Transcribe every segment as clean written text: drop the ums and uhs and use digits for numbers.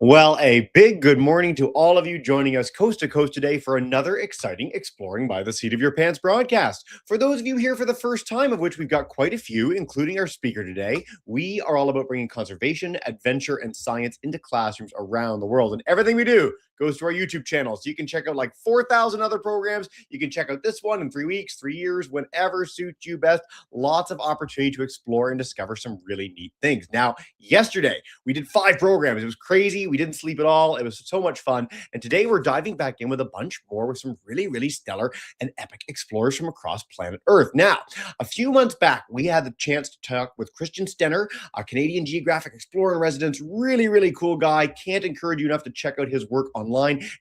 Well, a big good morning to all of you joining us coast to coast today for another exciting Exploring by the Seat of Your Pants broadcast. For those of you here for the first time, of which we've got quite a few, including our speaker today, we are all about bringing conservation, adventure, and science into classrooms around the world. And everything we do goes to our YouTube channel. So you can check out like 4,000 other programs. You can check out this one in 3 weeks, 3 years, whenever suits you best. Lots of opportunity to explore and discover some really neat things. Now, yesterday, we did 5 programs. It was crazy. We didn't sleep at all. It was so much fun. And today we're diving back in with a bunch more with some really, really stellar and epic explorers from across planet Earth. Now, a few months back, we had the chance to talk with Christian Stenner, a Canadian Geographic explorer in residence. Really, really cool guy. Can't encourage you enough to check out his work online.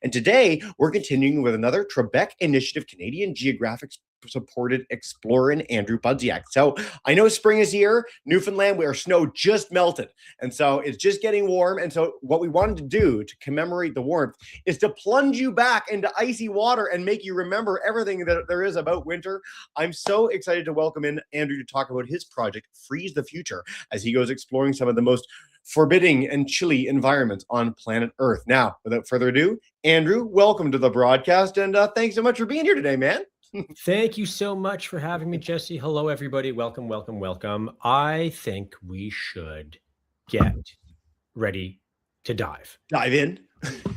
And today we're continuing with another Trebek Initiative Canadian Geographic supported explorer in Andrew Budziak. So I know spring is here, Newfoundland, where snow just melted. And so it's just getting warm. And so what we wanted to do to commemorate the warmth is to plunge you back into icy water and make you remember everything that there is about winter. I'm so excited to welcome in Andrew to talk about his project, Freeze the Future, as he goes exploring some of the most forbidding and chilly environments on planet Earth. Now, without further ado, Andrew, welcome to the broadcast. And thanks so much for being here today, man. Thank you so much for having me, Jesse. Hello, everybody. Welcome, welcome, welcome. I think we should get ready to dive. Dive in.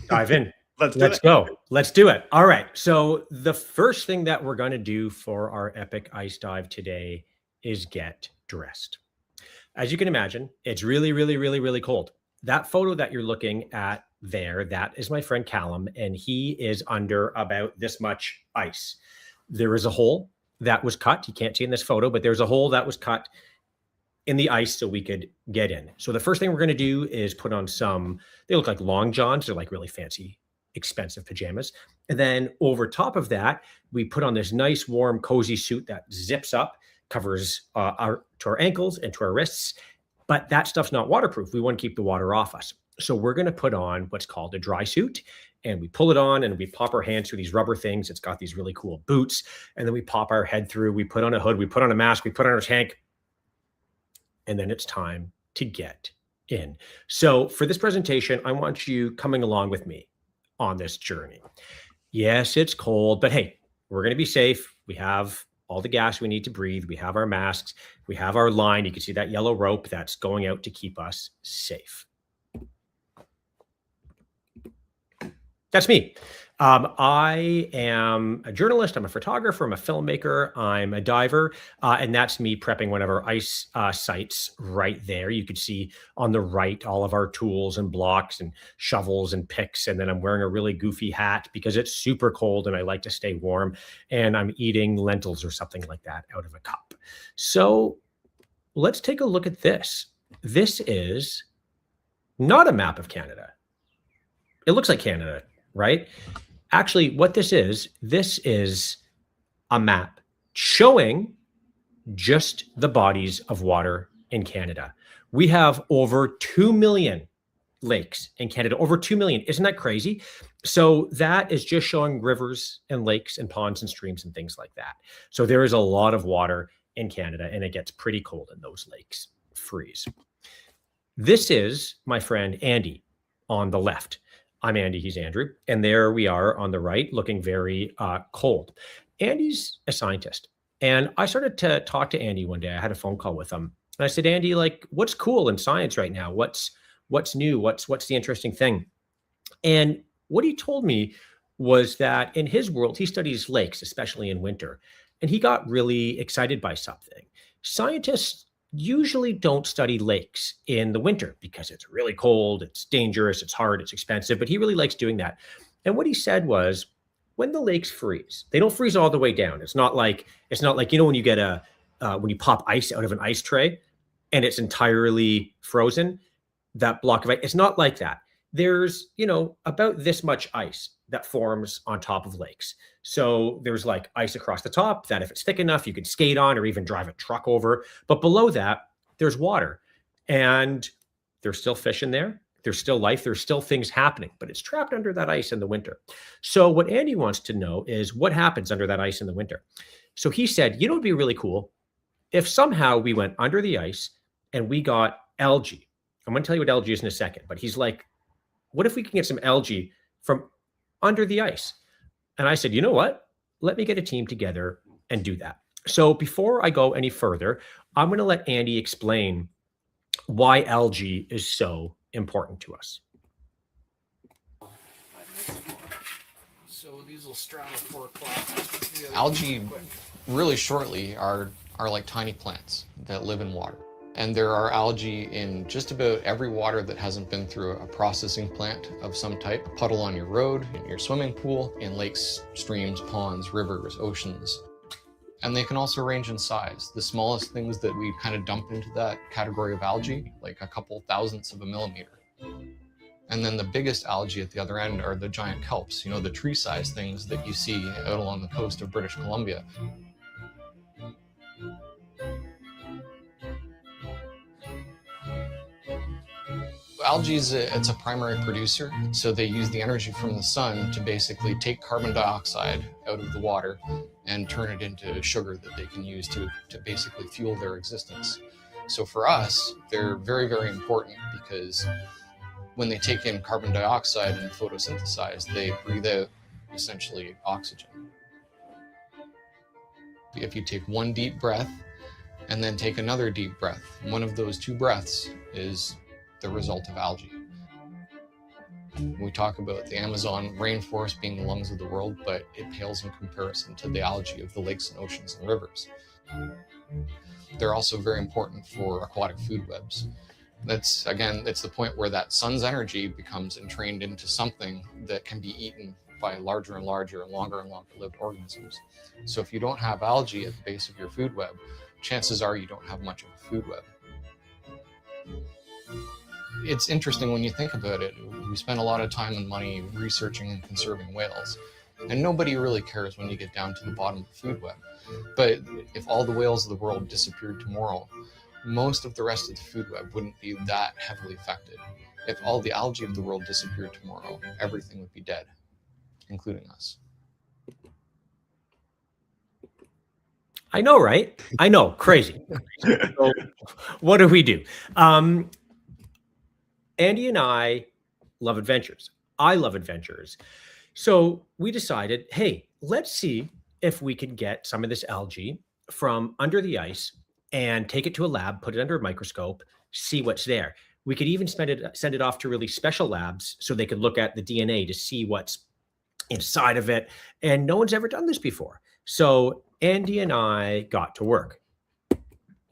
Dive in. Let's go. Let's do it. All right. So the first thing that we're going to do for our epic ice dive today is get dressed. As you can imagine, it's really, really, really, really cold. That photo that you're looking at there, that is my friend Callum, and he is under about this much ice. There is a hole that was cut. You can't see in this photo, but there's a hole that was cut in the ice so we could get in. So the first thing we're going to do is put on they look like long johns. They're like really fancy, expensive pajamas. And then over top of that, we put on this nice, warm, cozy suit that zips up, covers to our ankles and to our wrists. But that stuff's not waterproof. We want to keep the water off us. So we're going to put on what's called a dry suit, and we pull it on and we pop our hands through these rubber things. It's got these really cool boots. And then we pop our head through, we put on a hood, we put on a mask, we put on our tank, and then it's time to get in. So for this presentation, I want you coming along with me on this journey. Yes, it's cold, but hey, we're going to be safe. We have all the gas we need to breathe. We have our masks. We have our line. You can see that yellow rope that's going out to keep us safe. That's me. I am a journalist. I'm a photographer. I'm a filmmaker. I'm a diver. And that's me prepping one of our ice sites right there. You can see on the right all of our tools and blocks and shovels and picks. And then I'm wearing a really goofy hat because it's super cold and I like to stay warm. And I'm eating lentils or something like that out of a cup. So let's take a look at this. This is not a map of Canada. It looks like Canada, right? Actually, what this is a map showing just the bodies of water in Canada. We have over 2 million lakes in Canada, over 2 million. Isn't that crazy? So that is just showing rivers and lakes and ponds and streams and things like that. So there is a lot of water in Canada and it gets pretty cold and those lakes freeze. This is my friend Andy on the left. I'm Andy, he's Andrew. And there we are on the right, looking very cold. Andy's a scientist. And I started to talk to Andy one day. I had a phone call with him. And I said, Andy, like, what's cool in science right now? What's new? What's the interesting thing? And what he told me was that in his world, he studies lakes, especially in winter. And he got really excited by something. Scientists usually don't study lakes in the winter because it's really cold, it's dangerous, it's hard, it's expensive, but he really likes doing that. And what he said was, when the lakes freeze, they don't freeze all the way down. It's not like, when you get when you pop ice out of an ice tray and it's entirely frozen, that block of ice, it's not like that. There's, about this much ice that forms on top of lakes. So there's like ice across the top that if it's thick enough, you can skate on or even drive a truck over. But below that, there's water and there's still fish in there. There's still life. There's still things happening, but it's trapped under that ice in the winter. So what Andy wants to know is what happens under that ice in the winter. So he said, it'd be really cool if somehow we went under the ice and we got algae. I'm going to tell you what algae is in a second, but he's like, what if we can get some algae from under the ice? And I said, you know what? Let me get a team together and do that. So before I go any further, I'm going to let Andy explain why algae is so important to us. So these will straddle 4 o'clock. Algae, really shortly, are like tiny plants that live in water. And there are algae in just about every water that hasn't been through a processing plant of some type. A puddle on your road, in your swimming pool, in lakes, streams, ponds, rivers, oceans. And they can also range in size. The smallest things that we kind of dump into that category of algae, like a couple thousandths of a millimeter. And then the biggest algae at the other end are the giant kelps, you know, the tree-sized things that you see out along the coast of British Columbia. Algae it's a primary producer, so they use the energy from the sun to basically take carbon dioxide out of the water and turn it into sugar that they can use to basically fuel their existence. So for us, they're very, very important because when they take in carbon dioxide and photosynthesize, they breathe out essentially oxygen. If you take one deep breath and then take another deep breath, one of those 2 breaths is the result of algae. We talk about the Amazon rainforest being the lungs of the world, but it pales in comparison to the algae of the lakes and oceans and rivers. They're also very important for aquatic food webs. It's the point where that sun's energy becomes entrained into something that can be eaten by larger and larger and longer lived organisms. So if you don't have algae at the base of your food web, chances are you don't have much of a food web. It's interesting when you think about it. We spend a lot of time and money researching and conserving whales, and nobody really cares when you get down to the bottom of the food web. But if all the whales of the world disappeared tomorrow, most of the rest of the food web wouldn't be that heavily affected. If all the algae of the world disappeared tomorrow, everything would be dead, including us. I know, right? I know, crazy. So what do we do? Andy and I love adventures. I love adventures. So we decided, hey, let's see if we can get some of this algae from under the ice and take it to a lab, put it under a microscope, see what's there. We could even send it off to really special labs so they could look at the DNA to see what's inside of it. And no one's ever done this before. So Andy and I got to work.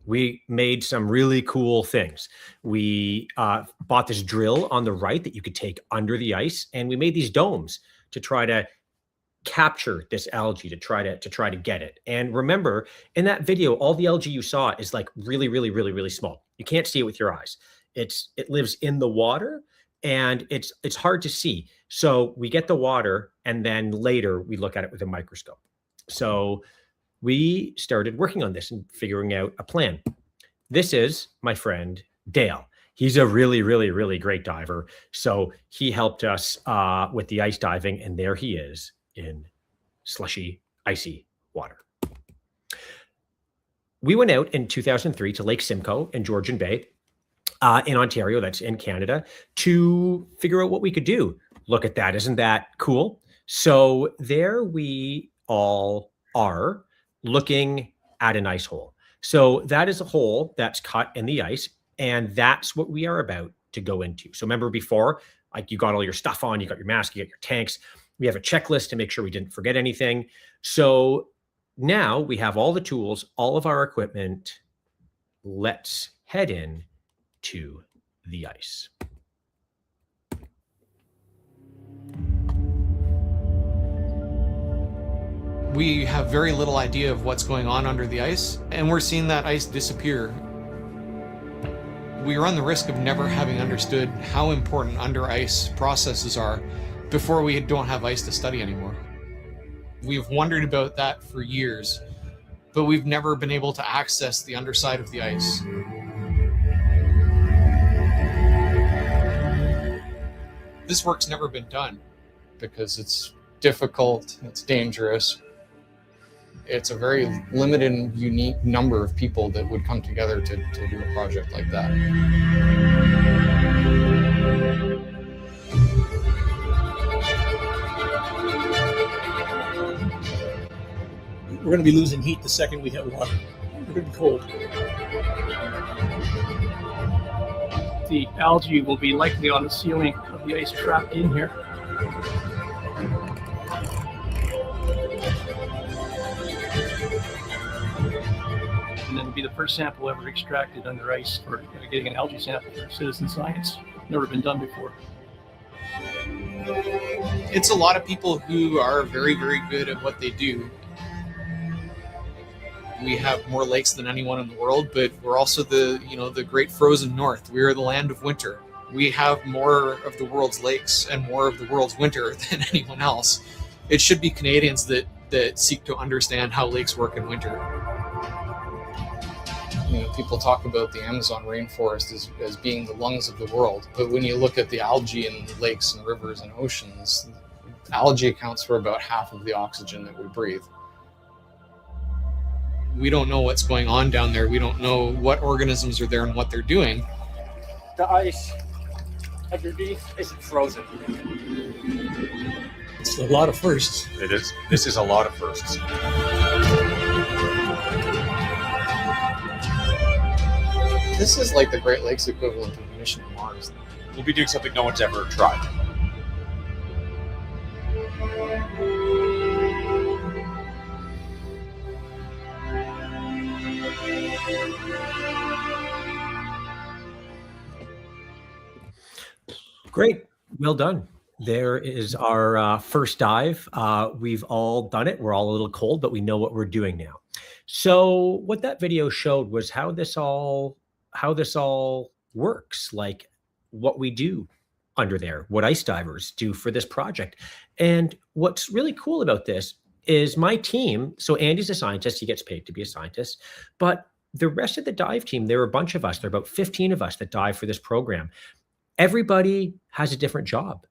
We made some really cool things. We bought this drill on the right that you could take under the ice, and we made these domes to try to capture this algae, to try to get it. And remember, in that video, all the algae you saw is like really, really, really, really small. You can't see it with your eyes. It lives in the water, and it's hard to see. So we get the water, and then later we look at it with a microscope. So we started working on this and figuring out a plan. This is my friend Dale. He's a really, really, really great diver. So he helped us with the ice diving, and there he is in slushy, icy water. We went out in 2003 to Lake Simcoe in Georgian Bay in Ontario, that's in Canada, to figure out what we could do. Look at that. Isn't that cool? So there we all are, looking at an ice hole. So that is a hole that's cut in the ice, and that's what we are about to go into. So remember before, like you got all your stuff on, you got your mask, you got your tanks. We have a checklist to make sure we didn't forget anything. So now we have all the tools, all of our equipment. Let's head in to the ice. We have very little idea of what's going on under the ice, and we're seeing that ice disappear. We run the risk of never having understood how important under ice processes are before we don't have ice to study anymore. We've wondered about that for years, but we've never been able to access the underside of the ice. This work's never been done because it's difficult, it's dangerous. It's a very limited and unique number of people that would come together to do a project like that. we're going to be losing heat the second we hit water. We're going to be cold. The algae will be likely on the ceiling of the ice trapped in here. And then it'll be the first sample ever extracted under ice for getting an algae sample for citizen science. Never been done before. It's a lot of people who are very, very good at what they do. We have more lakes than anyone in the world, but we're also the great frozen north. We are the land of winter. We have more of the world's lakes and more of the world's winter than anyone else. It should be Canadians that seek to understand how lakes work in winter. People talk about the Amazon rainforest as being the lungs of the world, but when you look at the algae in lakes and rivers and oceans, algae accounts for about half of the oxygen that we breathe. We don't know what's going on down there. We don't know what organisms are there and what they're doing. The ice underneath isn't frozen. It's a lot of firsts. It is. This is a lot of firsts. This is like the Great Lakes equivalent of a mission to Mars. We'll be doing something no one's ever tried. Great. Well done. There is our first dive. We've all done it. We're all a little cold, but we know what we're doing now. So what that video showed was how this all works, like what we do under there, what ice divers do for this project. And what's really cool about this is my team. So Andy's a scientist. He gets paid to be a scientist. But the rest of the dive team, there are a bunch of us. There are about 15 of us that dive for this program. Everybody has a different job.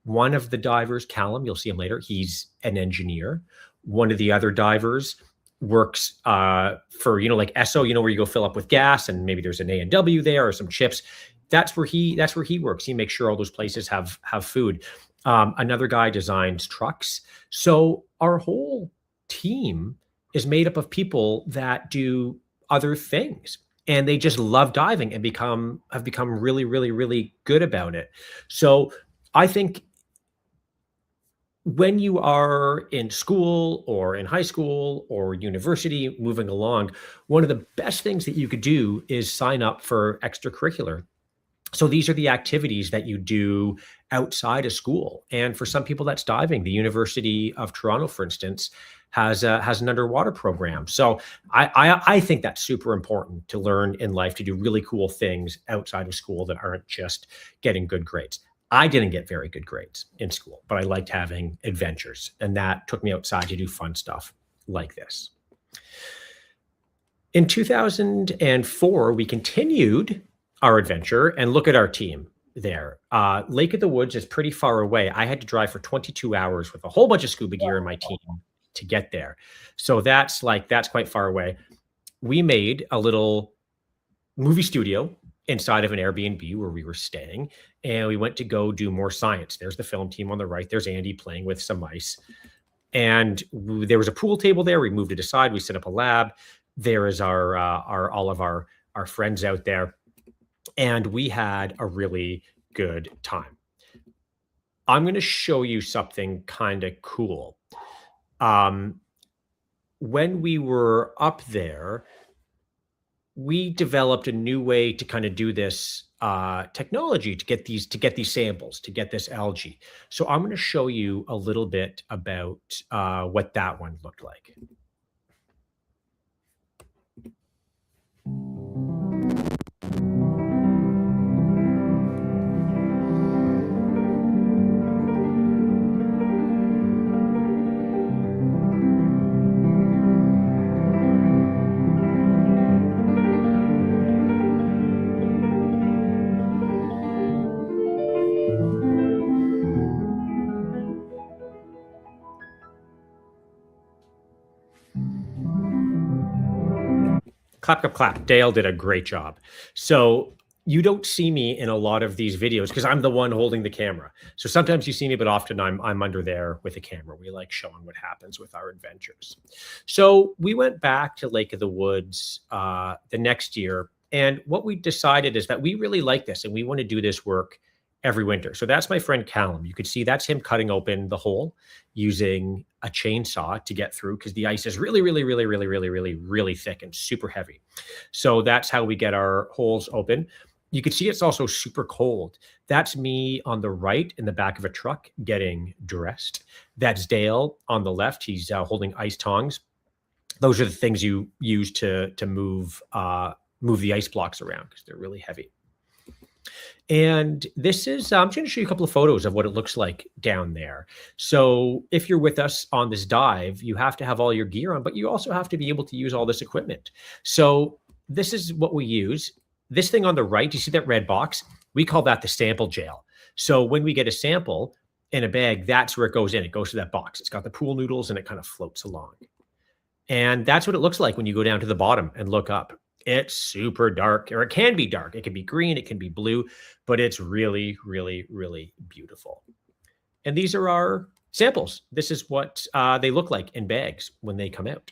One of the divers, Callum, you'll see him later, he's an engineer. One of the other divers works for, like Esso, where you go fill up with gas and maybe there's an A&W there or some chips. That's where he works. He makes sure all those places have food. Another guy designs trucks. So our whole team is made up of people that do other things. And they just love diving and have become really, really, really good about it. So I think when you are in school or in high school or university moving along, one of the best things that you could do is sign up for extracurricular. So these are the activities that you do outside of school. And for some people, that's diving. The University of Toronto, for instance, has an underwater program. So I think that's super important to learn in life, to do really cool things outside of school that aren't just getting good grades. I didn't get very good grades in school, but I liked having adventures. And that took me outside to do fun stuff like this. In 2004, we continued our adventure, and look at our team there. Lake of the Woods is pretty far away. I had to drive for 22 hours with a whole bunch of scuba gear in my team to get there. So that's quite far away. We made a little movie studio inside of an Airbnb where we were staying, and we went to go do more science. There's the film team on the right. There's Andy playing with some ice. And there was a pool table there. We moved it aside. We set up a lab. There is all of our friends out there. And we had a really good time. I'm going to show you something kind of cool. When we were up there, we developed a new way to kind of do this technology to get these samples, to get this algae. So I'm going to show you a little bit about what that one looked like. Clap, clap, clap. Dale did a great job. So you don't see me in a lot of these videos because I'm the one holding the camera. So sometimes you see me, but often I'm under there with a camera. We like showing what happens with our adventures. So we went back to Lake of the Woods the next year. And what we decided is that we really like this and we want to do this work every winter. So that's my friend Callum. You could see that's him cutting open the hole using a chainsaw to get through because the ice is really, really, really, really, really, really, really thick and super heavy. So that's how we get our holes open. You can see it's also super cold. That's me on the right in the back of a truck getting dressed. That's Dale on the left. He's holding ice tongs. Those are the things you use to move the ice blocks around because they're really heavy. And this is, I'm going to show you a couple of photos of what it looks like down there. So if you're with us on this dive, you have to have all your gear on, but you also have to be able to use all this equipment. So this is what we use. This thing on the right, you see that red box? We call that the sample jail. So when we get a sample in a bag, that's where it goes in. It goes to that box. It's got the pool noodles and it kind of floats along. And that's what it looks like when you go down to the bottom and look up. It's super dark, or it can be dark. It can be green, it can be blue, but it's really, really, really beautiful. And these are our samples. This is what they look like in bags when they come out.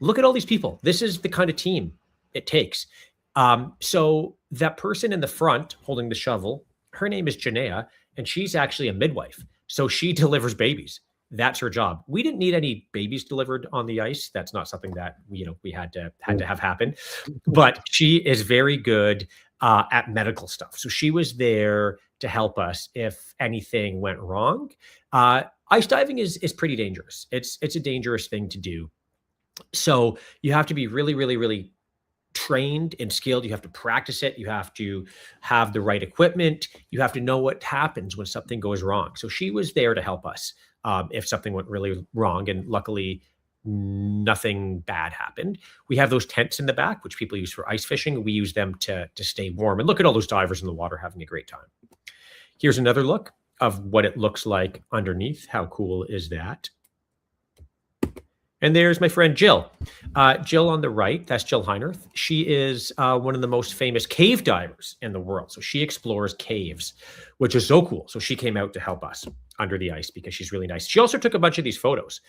Look at all these people. This is the kind of team it takes. So that person in the front holding the shovel, her name is Janaea, and she's actually a midwife. So she delivers babies. That's her job. We didn't need any babies delivered on the ice. That's not something that we had to have happen. But she is very good at medical stuff. So she was there to help us if anything went wrong. Ice diving is pretty dangerous. It's a dangerous thing to do. So you have to be really, really, really trained and skilled. You have to practice it. You have to have the right equipment. You have to know what happens when something goes wrong. So she was there to help us if something went really wrong. And luckily, nothing bad happened. We have those tents in the back, which people use for ice fishing. We use them to stay warm. And look at all those divers in the water having a great time. Here's another look of what it looks like underneath. How cool is that? And there's my friend Jill. Jill on the right, that's Jill Heinerth. She is one of the most famous cave divers in the world. So she explores caves, which is so cool. So she came out to help us under the ice because she's really nice. She also took a bunch of these photos,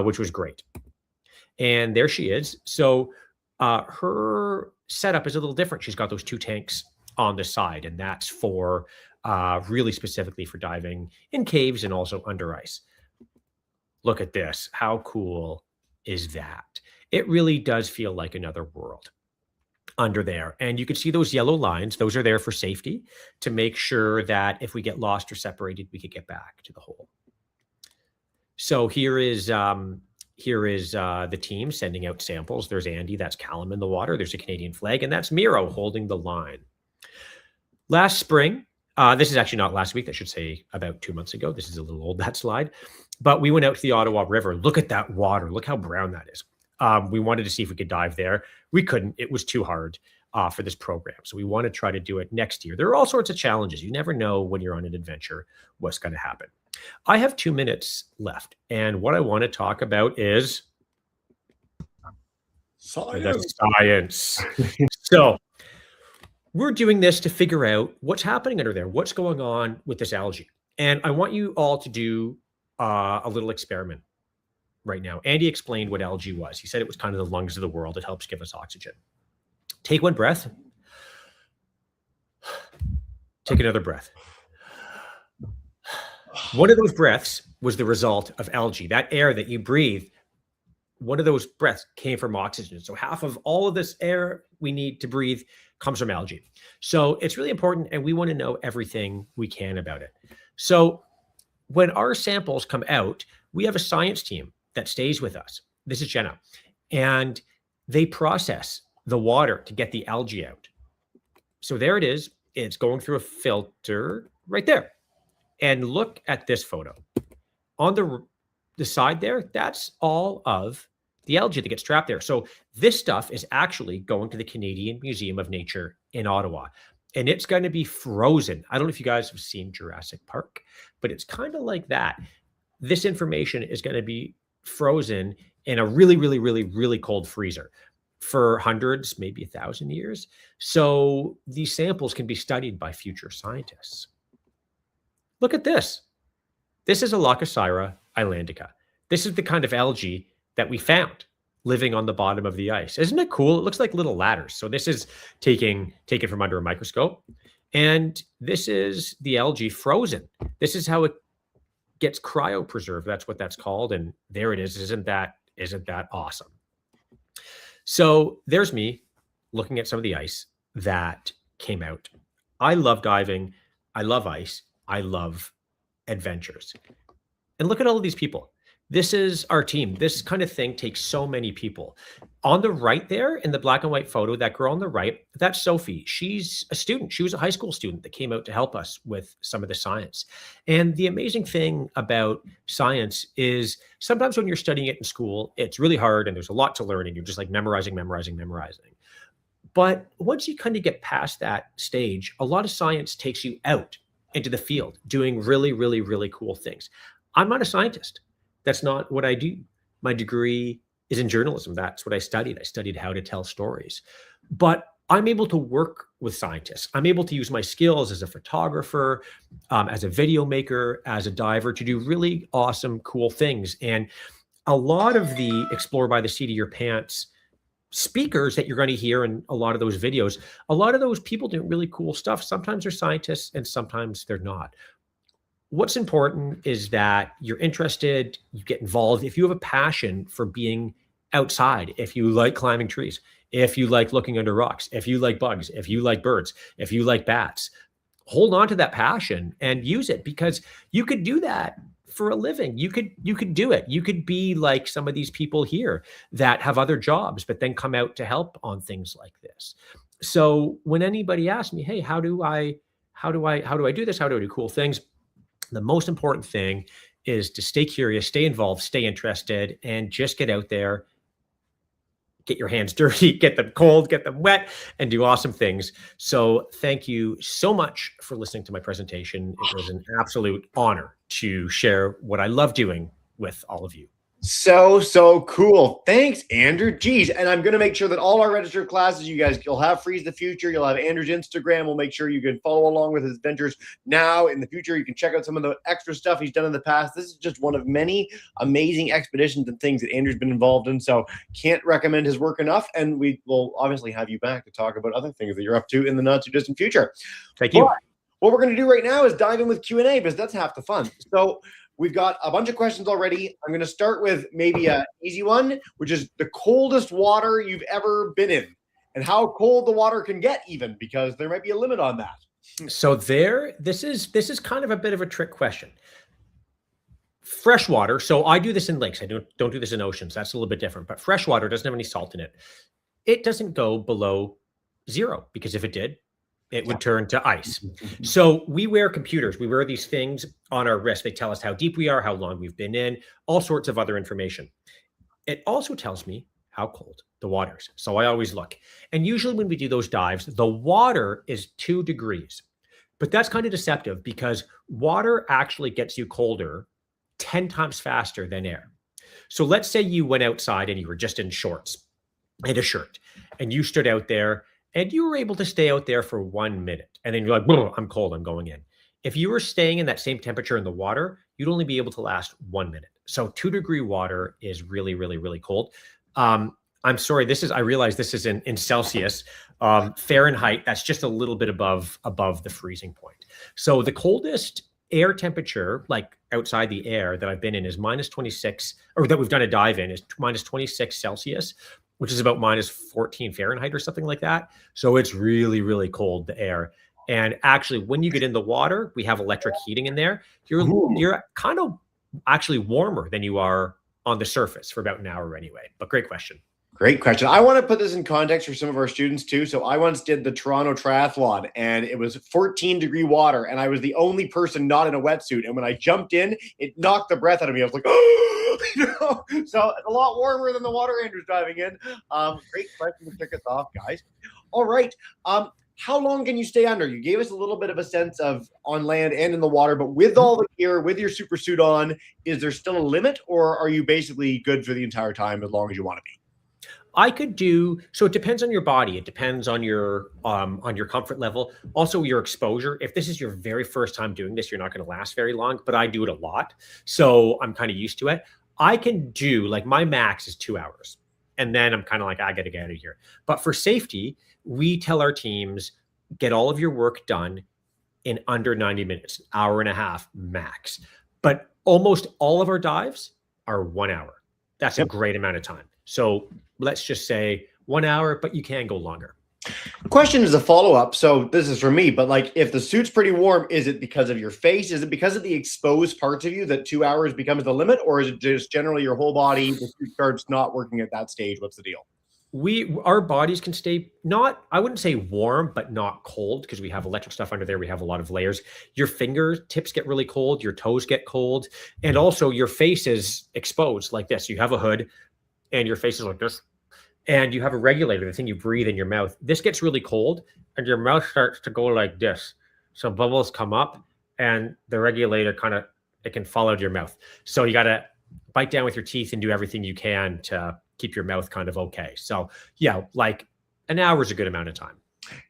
which was great. And there she is. So her setup is a little different. She's got those two tanks on the side, and that's for really specifically for diving in caves and also under ice. Look at this. How cool is that? It really does feel like another world under there. And you can see those yellow lines. Those are there for safety to make sure that if we get lost or separated, we could get back to the hole. So here is the team sending out samples. There's Andy, that's Callum in the water. There's a Canadian flag, and that's Miro holding the line. Last spring, this is actually not last week, I should say about 2 months ago. This is a little old, that slide. But we went out to the Ottawa River. Look at that water. Look how brown that is. We wanted to see if we could dive there. We couldn't. It was too hard for this program. So we want to try to do it next year. There are all sorts of challenges. You never know when you're on an adventure what's going to happen. I have 2 minutes left. And what I want to talk about is science. So we're doing this to figure out what's happening under there, what's going on with this algae. And I want you all to do a little experiment right now. Andy explained what algae was. He said it was kind of the lungs of the world. It helps give us oxygen. Take one breath. Take another breath. One of those breaths was the result of algae. That air that you breathe, one of those breaths came from oxygen. So half of all of this air we need to breathe comes from algae. So it's really important, and we want to know everything we can about it. So when our samples come out, we have a science team that stays with us. This is Jenna. And they process the water to get the algae out. So there it is. It's going through a filter right there. And look at this photo. On the side there, that's all of the algae that gets trapped there. So this stuff is actually going to the Canadian Museum of Nature in Ottawa. And it's going to be frozen. I don't know if you guys have seen Jurassic Park, but it's kind of like that. This information is going to be frozen in a really, really, really, really cold freezer for hundreds, maybe 1,000 years. So these samples can be studied by future scientists. Look at this. This is a Leucocyra islandica. This is the kind of algae that we found living on the bottom of the ice. Isn't it cool? It looks like little ladders. So this is taken from under a microscope. And this is the algae frozen. This is how it gets cryopreserved. That's what that's called. And there it is. Isn't that awesome? So there's me looking at some of the ice that came out. I love diving. I love ice. I love adventures. And look at all of these people. This is our team. This kind of thing takes so many people. On the right there, in the black and white photo, that girl on the right, that's Sophie. She's a student. She was a high school student that came out to help us with some of the science. And the amazing thing about science is sometimes when you're studying it in school, it's really hard and there's a lot to learn and you're just like memorizing. But once you kind of get past that stage, a lot of science takes you out into the field doing really, really, really cool things. I'm not a scientist. That's not what I do. My degree is in journalism. That's what I studied. I studied how to tell stories. But I'm able to work with scientists. I'm able to use my skills as a photographer, as a video maker, as a diver to do really awesome, cool things. And a lot of the Explore by the Seat of Your Pants speakers that you're going to hear in a lot of those videos, a lot of those people do really cool stuff. Sometimes they're scientists and sometimes they're not. What's important is that you're interested, you get involved. If you have a passion for being outside, if you like climbing trees, if you like looking under rocks, if you like bugs, if you like birds, if you like bats, hold on to that passion and use it, because you could do that for a living. You could do it. You could be like some of these people here that have other jobs, but then come out to help on things like this. So when anybody asks me, hey, how do I do this? How do I do cool things? The most important thing is to stay curious, stay involved, stay interested, and just get out there, get your hands dirty, get them cold, get them wet, and do awesome things. So thank you so much for listening to my presentation. It was an absolute honor to share what I love doing with all of you. So cool. Thanks, Andrew. Geez. And I'm going to make sure that all our registered classes, you'll have Freeze the Future. You'll have Andrew's Instagram. We'll make sure you can follow along with his adventures now. In the future, you can check out some of the extra stuff he's done in the past. This is just one of many amazing expeditions and things that Andrew's been involved in. So can't recommend his work enough. And we will obviously have you back to talk about other things that you're up to in the not too distant future. Thank you. But what we're going to do right now is dive in with Q&A, because that's half the fun. So we've got a bunch of questions already. I'm going to start with maybe an easy one, which is the coldest water you've ever been in, and how cold the water can get, even, because there might be a limit on that. So this is kind of a bit of a trick question. Freshwater. So I do this in lakes. I don't do this in oceans. That's a little bit different. But freshwater doesn't have any salt in it. It doesn't go below 0, because if it did, it would turn to ice. So we wear computers. We wear these things on our wrist. They tell us how deep we are, how long we've been in, all sorts of other information. It also tells me how cold the water is. So I always look. And usually when we do those dives, the water is 2 degrees. But that's kind of deceptive, because water actually gets you colder 10 times faster than air. So let's say you went outside and you were just in shorts and a shirt, and you stood out there and you were able to stay out there for 1 minute. And then you're like, I'm cold, I'm going in. If you were staying in that same temperature in the water, you'd only be able to last 1 minute. So 2-degree water is really, really, really cold. I'm sorry, I realize this is in Celsius. Fahrenheit, that's just a little bit above the freezing point. So the coldest air temperature, like outside the air, that I've been in is -26, or that we've done a dive in, is -26 Celsius, which is about -14 Fahrenheit or something like that. So it's really, really cold, the air. And actually, when you get in the water, we have electric heating in there. You're kind of actually warmer than you are on the surface for about an hour anyway. But great question. Great question. I want to put this in context for some of our students too. So I once did the Toronto Triathlon, and it was 14-degree water, and I was the only person not in a wetsuit. And when I jumped in, it knocked the breath out of me. I was like, oh, So it's a lot warmer than the water Andrew's diving in. Great question to kick us off, guys. All right. How long can you stay under? You gave us a little bit of a sense of on land and in the water, but with all the gear, with your super suit on, is there still a limit, or are you basically good for the entire time as long as you want to be? I could do, so it depends on your body. It depends on your comfort level. Also your exposure. If this is your very first time doing this, you're not going to last very long, but I do it a lot. So I'm kind of used to it. I can do, like, my max is 2 hours. And then I'm kind of like, I got to get out of here. But for safety, we tell our teams, get all of your work done in under 90 minutes, an hour and a half max. But almost all of our dives are 1 hour. That's a great amount of time. So let's just say 1 hour, but you can go longer. Question is a follow-up. So this is for me, but like, if the suit's pretty warm, is it because of your face? Is it because of the exposed parts of you that 2 hours becomes the limit? Or is it just generally your whole body, the suit starts not working at that stage? What's the deal? Our bodies can stay not, I wouldn't say warm, but not cold, because we have electric stuff under there. We have a lot of layers. Your fingertips get really cold. Your toes get cold. And also your face is exposed like this. You have a hood and your face is like this. And you have a regulator, the thing you breathe in your mouth. This gets really cold and your mouth starts to go like this. So bubbles come up and the regulator it can fall out of your mouth. So you got to bite down with your teeth and do everything you can to keep your mouth kind of okay. So yeah, like an hour is a good amount of time.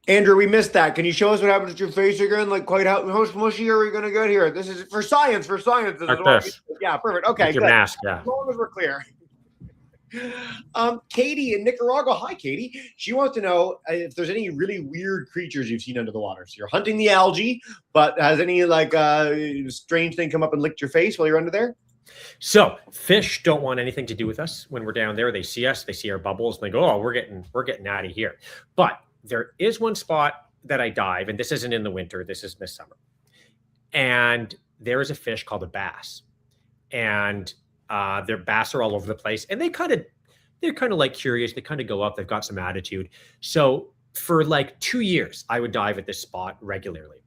Andrew, we missed that. Can you show us what happens to your face again? Like, quite how mushy are we going to get here? This is for science. For science. This Like is this. Yeah, perfect. Okay, With your good. mask, yeah. As long as we're clear. Katie in Nicaragua. Hi, Katie. She wants to know if there's any really weird creatures you've seen under the water. So you're hunting the algae, but has any like strange thing come up and licked your face while you're under there? So fish don't want anything to do with us when we're down there. They see us, they see our bubbles, and they go, "Oh, we're getting out of here." But there is one spot that I dive, and this isn't in the winter. This is in the summer, and there is a fish called a bass, and their bass are all over the place, and they're kind of like curious. They kind of go up. They've got some attitude. So for like 2 years, I would dive at this spot regularly.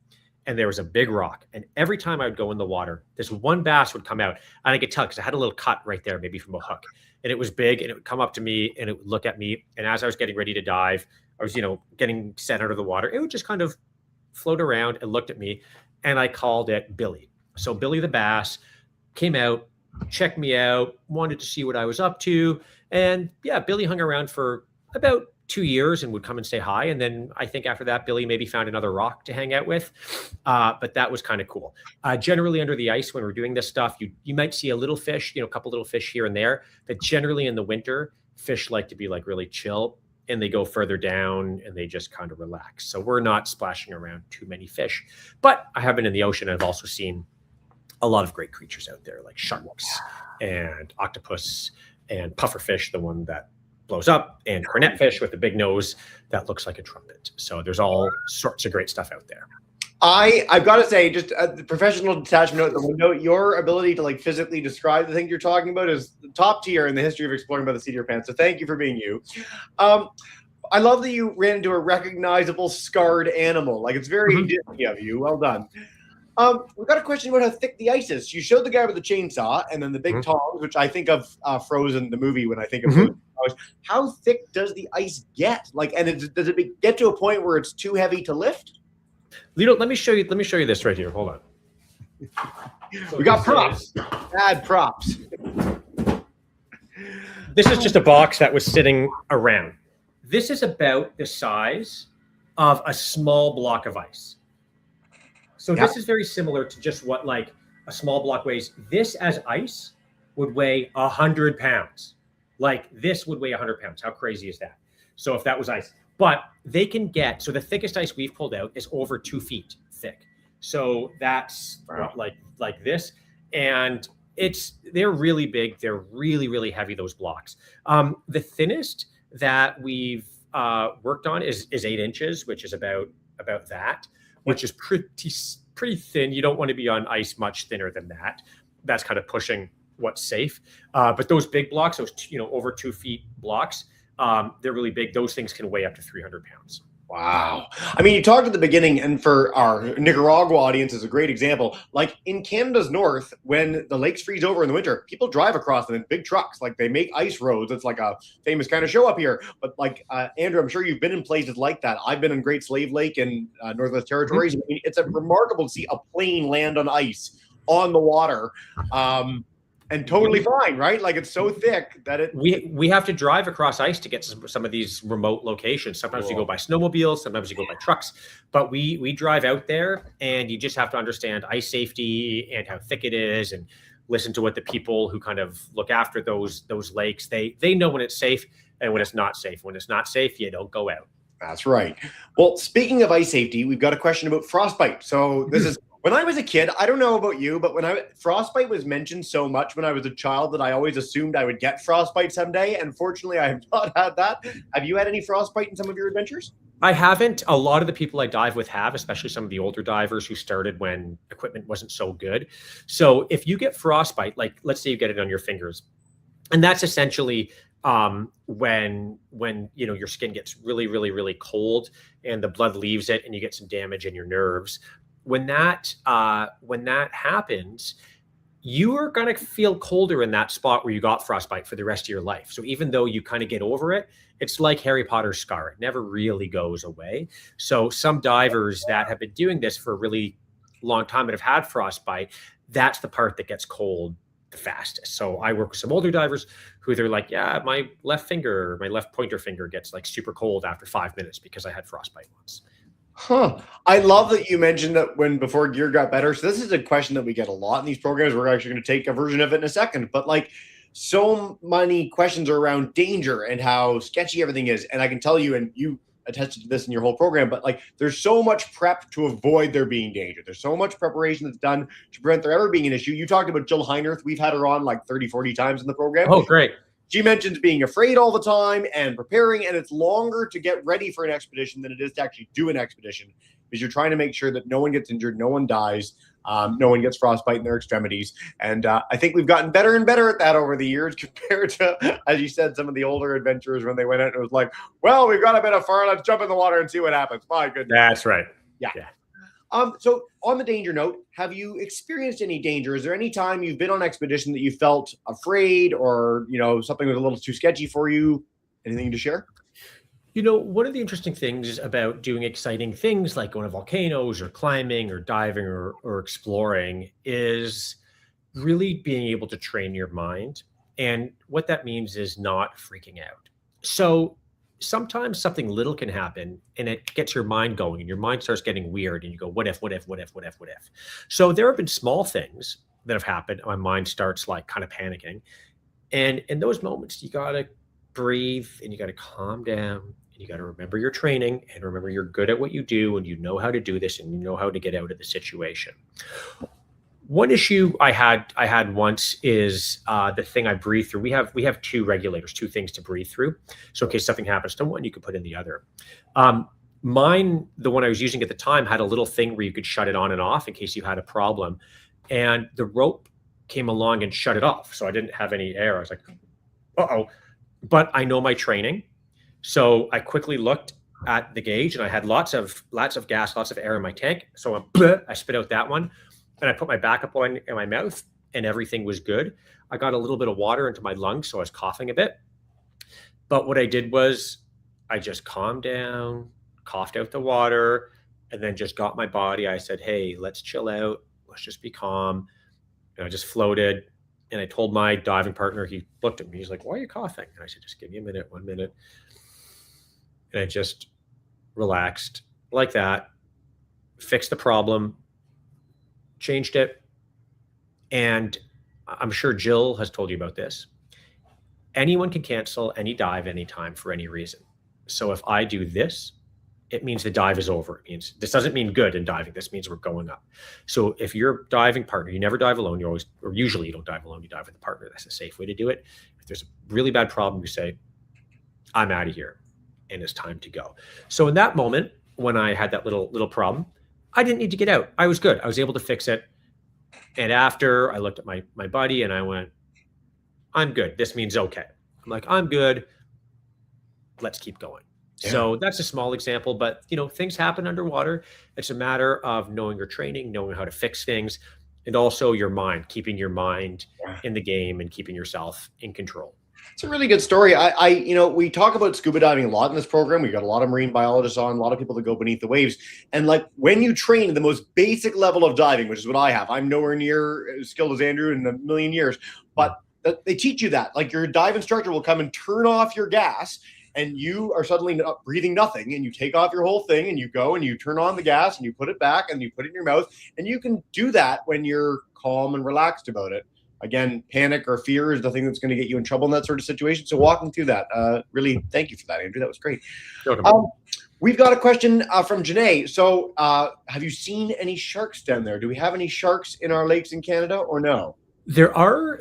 And there was a big rock. And every time I would go in the water, this one bass would come out. And I could tell because I had a little cut right there, maybe from a hook. And it was big and it would come up to me and it would look at me. And as I was getting ready to dive, I was, getting set out of the water. It would just kind of float around and looked at me. And I called it Billy. So Billy the bass came out, checked me out, wanted to see what I was up to. And yeah, Billy hung around for about 2 years and would come and say hi. And then I think after that, Billy maybe found another rock to hang out with. But that was kind of cool. Generally under the ice, when we're doing this stuff, you might see a little fish, a couple little fish here and there. But generally in the winter, fish like to be like really chill and they go further down and they just kind of relax. So we're not splashing around too many fish. But I have been in the ocean. I've also seen a lot of great creatures out there like sharks and octopus and pufferfish, the one that blows up, and cornetfish with a big nose that looks like a trumpet. So there's all sorts of great stuff out there. I've got to say, just the professional detachment note at the window, your ability to like physically describe the thing you're talking about is top tier in the history of exploring by the seat of your pants. So thank you for being you. I love that you ran into a recognizable scarred animal. Like, it's very Disney of you. Well done. We've got a question about how thick the ice is. You showed the guy with the chainsaw and then the big tongs, which I think of Frozen, the movie, when I think of Frozen. How thick does the ice get? Like, and does it get to a point where it's too heavy to lift? Let me show you this right here. Hold on. We got props. Bad props. This is just a box that was sitting around. This is about the size of a small block of ice. So this is very similar to just what like a small block weighs. This as ice would weigh 100 pounds. Like this would weigh 100 pounds. How crazy is that? So if that was ice, but they can get, so the thickest ice we've pulled out is over 2 feet thick. So that's like this. And they're really big. They're really, really heavy, those blocks. The thinnest that we've worked on is 8 inches, which is about that, which is pretty thin. You don't want to be on ice much thinner than that. That's kind of pushing what's safe. But those big blocks, those over 2 feet blocks, they're really big. Those things can weigh up to 300 pounds. Wow. I mean, you talked at the beginning, and for our Nicaragua audience is a great example. Like in Canada's north, when the lakes freeze over in the winter, people drive across them in big trucks. Like they make ice roads. It's like a famous kind of show up here. But like, Andrew, I'm sure you've been in places like that. I've been in Great Slave Lake in Northwest Territories. I mean, it's remarkable to see a plane land on ice on the water. and totally fine, right? Like it's so thick that it. We have to drive across ice to get to some of these remote locations. Sometimes you go by snowmobiles, sometimes you go by trucks, but we drive out there, and you just have to understand ice safety and how thick it is, and listen to what the people who kind of look after those lakes, they know when it's safe and when it's not safe. When it's not safe, you don't go out. That's right. Well, speaking of ice safety, we've got a question about frostbite. So this is when I was a kid. I don't know about you, but frostbite was mentioned so much when I was a child that I always assumed I would get frostbite someday. And fortunately, I have not had that. Have you had any frostbite in some of your adventures? I haven't. A lot of the people I dive with have, especially some of the older divers who started when equipment wasn't so good. So if you get frostbite, like let's say you get it on your fingers, and that's essentially when your skin gets really, really, really cold and the blood leaves it and you get some damage in your nerves. When that happens, you are going to feel colder in that spot where you got frostbite for the rest of your life. So even though you kind of get over it, it's like Harry Potter's scar. It never really goes away. So some divers that have been doing this for a really long time and have had frostbite, that's the part that gets cold the fastest. So I work with some older divers who they're like, yeah, my left pointer finger gets like super cold after 5 minutes because I had frostbite once. Huh. I love that you mentioned that before gear got better. So this is a question that we get a lot in these programs. We're actually going to take a version of it in a second, but like so many questions are around danger and how sketchy everything is. And I can tell you, and you attested to this in your whole program, but like there's so much prep to avoid there being danger. There's so much preparation that's done to prevent there ever being an issue. You talked about Jill Heinerth. We've had her on like 30, 40 times in the program. Oh, great. She mentions being afraid all the time and preparing, and it's longer to get ready for an expedition than it is to actually do an expedition, because you're trying to make sure that no one gets injured, no one dies, no one gets frostbite in their extremities. And I think we've gotten better and better at that over the years compared to, as you said, some of the older adventurers when they went out and it was like, well, we've got a bit of fur, let's jump in the water and see what happens. My goodness. That's right. Yeah. So on the danger note, have you experienced any danger? Is there any time you've been on an expedition that you felt afraid or, something was a little too sketchy for you? Anything to share? One of the interesting things about doing exciting things like going to volcanoes or climbing or diving or exploring is really being able to train your mind. And what that means is not freaking out. So sometimes something little can happen and it gets your mind going and your mind starts getting weird and you go, what if? So there have been small things that have happened. My mind starts like kind of panicking. And in those moments, you got to breathe and you got to calm down and you got to remember your training and remember you're good at what you do and you know how to do this and you know how to get out of the situation. One issue I had once is the thing I breathe through. We have two regulators, two things to breathe through. So in case something happens to one, you could put in the other. Mine, the one I was using at the time, had a little thing where you could shut it on and off in case you had a problem. And the rope came along and shut it off. So I didn't have any air. I was like, uh-oh. But I know my training. So I quickly looked at the gauge and I had lots of gas, lots of air in my tank. So I spit out that one. And I put my backup on in my mouth and everything was good. I got a little bit of water into my lungs, so I was coughing a bit. But what I did was I just calmed down, coughed out the water, and then just got my body. I said, hey, let's chill out. Let's just be calm. And I just floated. And I told my diving partner, he looked at me. He's like, why are you coughing? And I said, just give me a minute, 1 minute. And I just relaxed like that, fixed the problem, changed it. And I'm sure Jill has told you about this. Anyone can cancel any dive anytime for any reason. So if I do this, it means the dive is over. It means this doesn't mean good in diving. This means we're going up. So if you're a diving partner, you never dive alone. Usually you don't dive alone. You dive with a partner. That's a safe way to do it. If there's a really bad problem, you say, I'm out of here and it's time to go. So in that moment, when I had that little problem, I didn't need to get out. I was good. I was able to fix it. And after I looked at my buddy and I went, I'm good. This means okay. I'm like, I'm good. Let's keep going. Yeah. So that's a small example, but things happen underwater. It's a matter of knowing your training, knowing how to fix things, and also your mind, keeping your mind in the game and keeping yourself in control. It's a really good story. We talk about scuba diving a lot in this program. We've got a lot of marine biologists on, a lot of people that go beneath the waves. And like when you train the most basic level of diving, which is what I have, I'm nowhere near as skilled as Andrew in a million years, but they teach you that. Like your dive instructor will come and turn off your gas, and you are suddenly not breathing nothing, and you take off your whole thing, and you go and you turn on the gas, and you put it back, and you put it in your mouth, and you can do that when you're calm and relaxed about it. Again, panic or fear is the thing that's going to get you in trouble in that sort of situation. So walking through that, really, thank you for that, Andrew. That was great. We've got a question from Janae. So have you seen any sharks down there? Do we have any sharks in our lakes in Canada or no? There are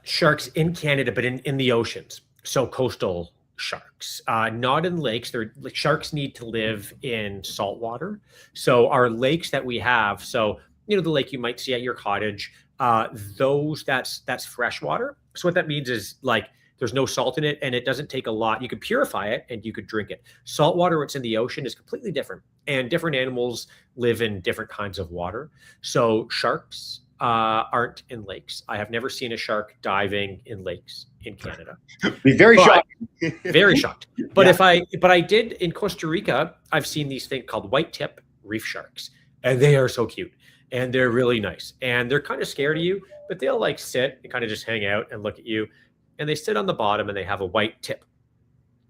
sharks in Canada, but in the oceans. So coastal sharks, not in lakes. Sharks need to live in salt water. So our lakes that we have, so the lake you might see at your cottage, that's freshwater. So what that means is like there's no salt in it, and it doesn't take a lot. You could purify it and you could drink it. Salt water, what's in the ocean, is completely different, and different animals live in different kinds of water. So sharks aren't in lakes. I have never seen a shark diving in lakes in Canada. Be very shocked. Very shocked. But but I did in Costa Rica. I've seen these things called white tip reef sharks, and they are so cute. And they're really nice, and they're kind of scared of you, but they'll like sit and kind of just hang out and look at you. And they sit on the bottom, and they have a white tip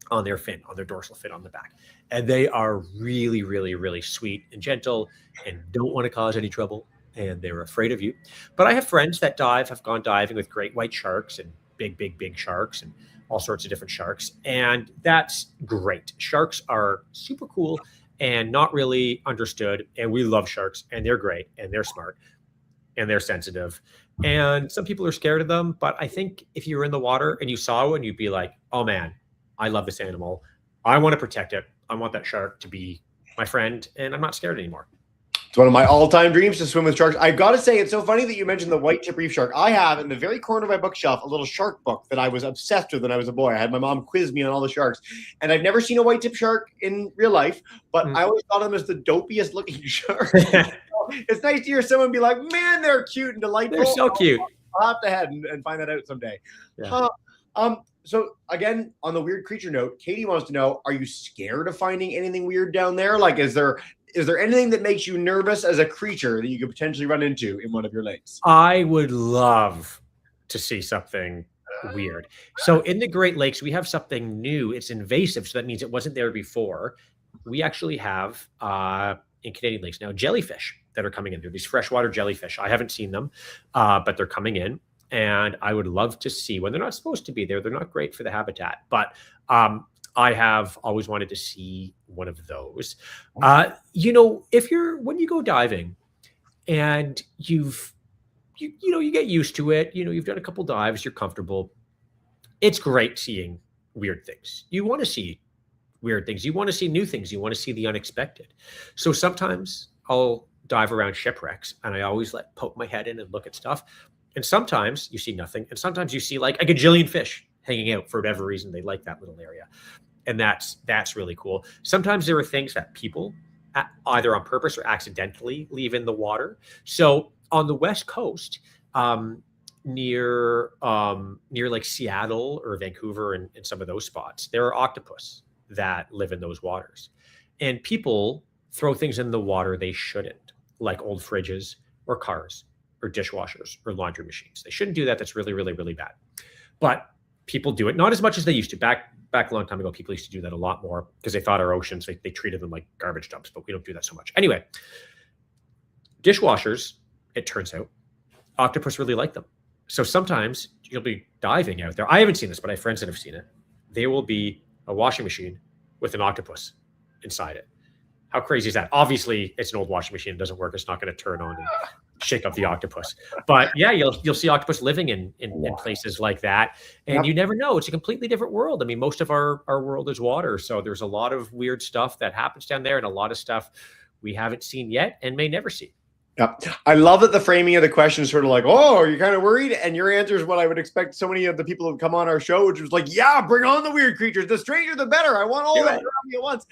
on their fin, on their dorsal fin on the back. And they are really, really, really sweet and gentle and don't want to cause any trouble. And they're afraid of you. But I have friends that have gone diving with great white sharks and big, big, big sharks and all sorts of different sharks. And that's great. Sharks are super cool and not really understood. And we love sharks, and they're great, and they're smart, and they're sensitive. And some people are scared of them. But I think if you were in the water and you saw one, you'd be like, oh man, I love this animal. I want to protect it. I want that shark to be my friend, and I'm not scared anymore. It's one of my all-time dreams to swim with sharks. I got to say, it's so funny that you mentioned the white tip reef shark. I have in the very corner of my bookshelf a little shark book that I was obsessed with when I was a boy. I had my mom quiz me on all the sharks, and I've never seen a white tip shark in real life, but I always thought of them as the dopiest looking shark. It's nice to hear someone be like, man, they're cute and delightful. They're so cute. I'll have to head and find that out someday. Yeah. So again, on the weird creature note, Katie wants to know, are you scared of finding anything weird down there? Like, is there anything that makes you nervous as a creature that you could potentially run into in one of your lakes? I would love to see something weird. So in the Great Lakes, we have something new. It's invasive, so that means it wasn't there before. We actually have in Canadian lakes now jellyfish that are coming in. They're these freshwater jellyfish. I haven't seen them, but they're coming in. And I would love to see when they're not supposed to be there. They're not great for the habitat, but I have always wanted to see one of those. When you go diving and you get used to it, you've done a couple dives, you're comfortable. It's great seeing weird things. You want to see weird things. You want to see new things. You want to see the unexpected. So sometimes I'll dive around shipwrecks, and I always poke my head in and look at stuff. And sometimes you see nothing. And sometimes you see like a gajillion fish hanging out for whatever reason. They like that little area. And that's really cool. Sometimes there are things that people either on purpose or accidentally leave in the water. So on the West Coast, near like Seattle or Vancouver and some of those spots, there are octopus that live in those waters. And people throw things in the water they shouldn't, like old fridges or cars or dishwashers or laundry machines. They shouldn't do that. That's really, really, really bad. But people do it, not as much as they used to. Back a long time ago, people used to do that a lot more because they thought our oceans, they treated them like garbage dumps, but we don't do that so much. Anyway, dishwashers, it turns out, octopus really like them. So sometimes you'll be diving out there. I haven't seen this, but I have friends that have seen it. There will be a washing machine with an octopus inside it. How crazy is that? Obviously, it's an old washing machine. It doesn't work. It's not going to turn on and shake up the octopus. But yeah, you'll see octopus living in places like that. And you never know. It's a completely different world. I mean, most of our world is water. So there's a lot of weird stuff that happens down there and a lot of stuff we haven't seen yet and may never see. Yeah. I love that the framing of the question is sort of like, oh, are you kind of worried? And your answer is what I would expect so many of the people who come on our show, which was like, yeah, bring on the weird creatures. The stranger, the better. I want all of them around me at once.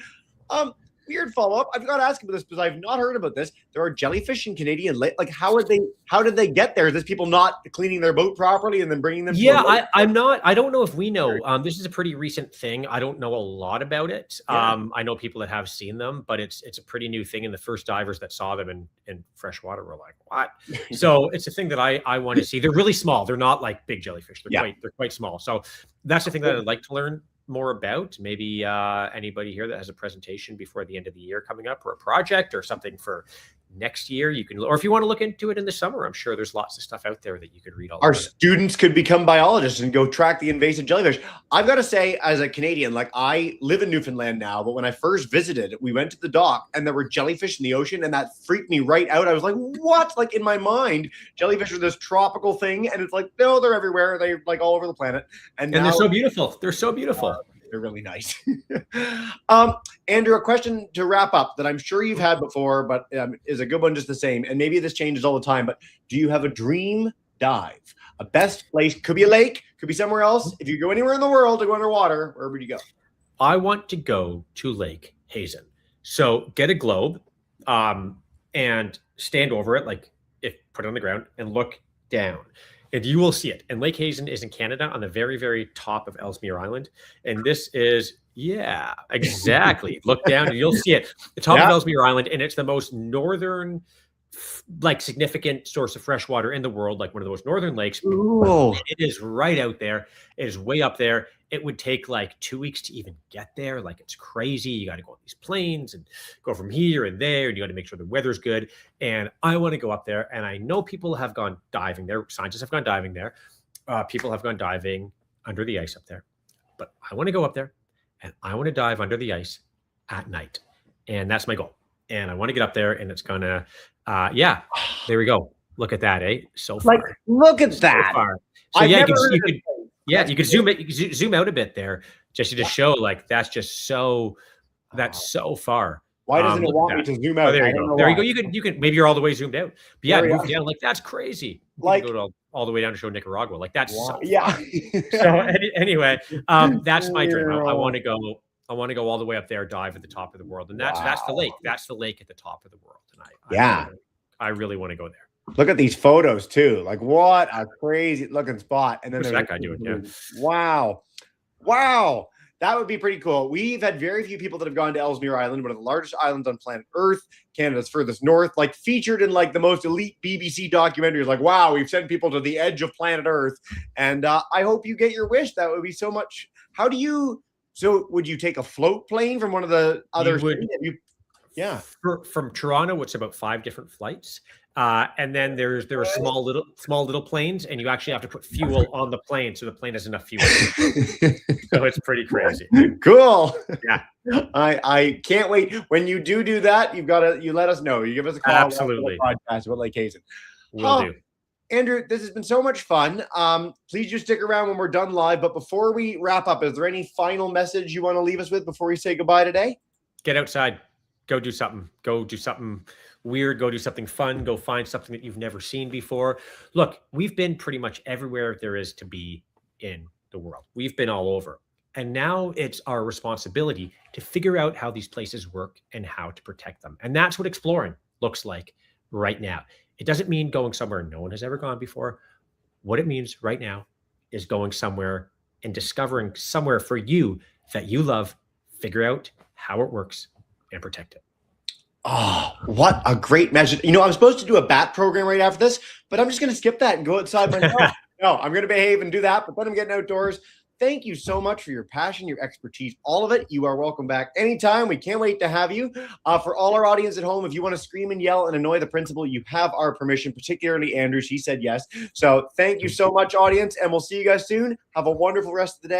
weird follow-up. I've got to ask about this because I've not heard about this. There are jellyfish in Canadian lake. Like, how did they get there? Is this people not cleaning their boat properly and then bringing them? Yeah, I don't know if we know. This is a pretty recent thing. I don't know a lot about it. Yeah. I know people that have seen them, but it's a pretty new thing. And the first divers that saw them in freshwater were like, what? So it's a thing that I want to see. They're really small. They're not like big jellyfish. They're quite small. So that's the thing that I'd like to learn more about. Maybe anybody here that has a presentation before the end of the year coming up, or a project or something for next year, you can, or if you want to look into it in the summer, I'm sure there's lots of stuff out there that you could read. Our students could become biologists and go track the invasive jellyfish. I've got to say, as a Canadian, like, I live in Newfoundland now, but when I first visited, we went to the dock and there were jellyfish in the ocean, and that freaked me right out. I was like, what? Like, in my mind, jellyfish are this tropical thing, and it's like, no, they're everywhere. They're like all over the planet. And they're so beautiful. They're so beautiful. They're really nice. Andrew, a question to wrap up that I'm sure you've had before, but is a good one just the same. And maybe this changes all the time, but do you have a dream dive? A best place? Could be a lake, could be somewhere else. If you go anywhere in the world to go underwater, where would you go? I want to go to Lake Hazen. So get a globe and stand over it, like, put it on the ground and look down. And you will see it. And Lake Hazen is in Canada on the very, very top of Ellesmere Island. And this is, yeah, exactly. Look down and you'll see it. The top of Ellesmere Island. And it's the most northern, like, significant source of fresh water in the world, like one of the most northern lakes. It is right out there. It is way up there. It would take like 2 weeks to even get there. Like, it's crazy. You got to go on these planes and go from here and there, and you got to make sure the weather's good. And I want to go up there. And I know people have gone diving there. Scientists have gone diving there. People have gone diving under the ice up there. But I want to go up there, and I want to dive under the ice at night. And that's my goal. And I want to get up there, and it's gonna, there we go. Look at that, eh? So far. Like, look at that. Far. So yeah, you could zoom it. You could zoom out a bit there, just to show, like, that's just so, that's so far. Why doesn't it want me to zoom out? Oh, there you go. There you go. You can maybe you're all the way zoomed out. But yeah, move down. Like, that's crazy. Like, go all the way down to show Nicaragua. Like, that's so far. So anyway, that's my dream. I want to go. I want to go all the way up there, dive at the top of the world, and that's the lake. That's the lake at the top of the world. And I really want to go there. Look at these photos too. Like, what a crazy looking spot. And then there's that guy doing. Yeah. Wow. That would be pretty cool. We've had very few people that have gone to Ellesmere Island, one of the largest islands on planet Earth, Canada's furthest north, like, featured in like the most elite BBC documentaries. Like, wow, we've sent people to the edge of planet Earth. And I hope you get your wish. That would be so much. So would you take a float plane from one of the other? From Toronto, it's about 5 different flights. And then there are small little planes, and you actually have to put fuel on the plane, so the plane has enough fuel. So it's pretty crazy. Cool. Yeah. I can't wait. When you do that, you let us know. You give us a call. Absolutely. Podcast about Lake Hazen. Will do. Andrew, this has been so much fun. Please just stick around when we're done live. But before we wrap up, is there any final message you want to leave us with before we say goodbye today? Get outside. Go do something. Go do something weird. Go do something fun. Go find something that you've never seen before. Look, we've been pretty much everywhere there is to be in the world. We've been all over. And now it's our responsibility to figure out how these places work and how to protect them. And that's what exploring looks like right now. It doesn't mean going somewhere no one has ever gone before. What it means right now is going somewhere and discovering somewhere for you that you love, figure out how it works, and protect it. Oh, what a great message. I'm supposed to do a bat program right after this, but I'm just going to skip that and go outside myself. No, I'm going to behave and do that, but then I'm getting outdoors. Thank you so much for your passion, your expertise, all of it. You are welcome back anytime. We can't wait to have you. For all our audience at home, if you want to scream and yell and annoy the principal, you have our permission, particularly Andrew. She said yes. So thank you so much, audience, and we'll see you guys soon. Have a wonderful rest of the day.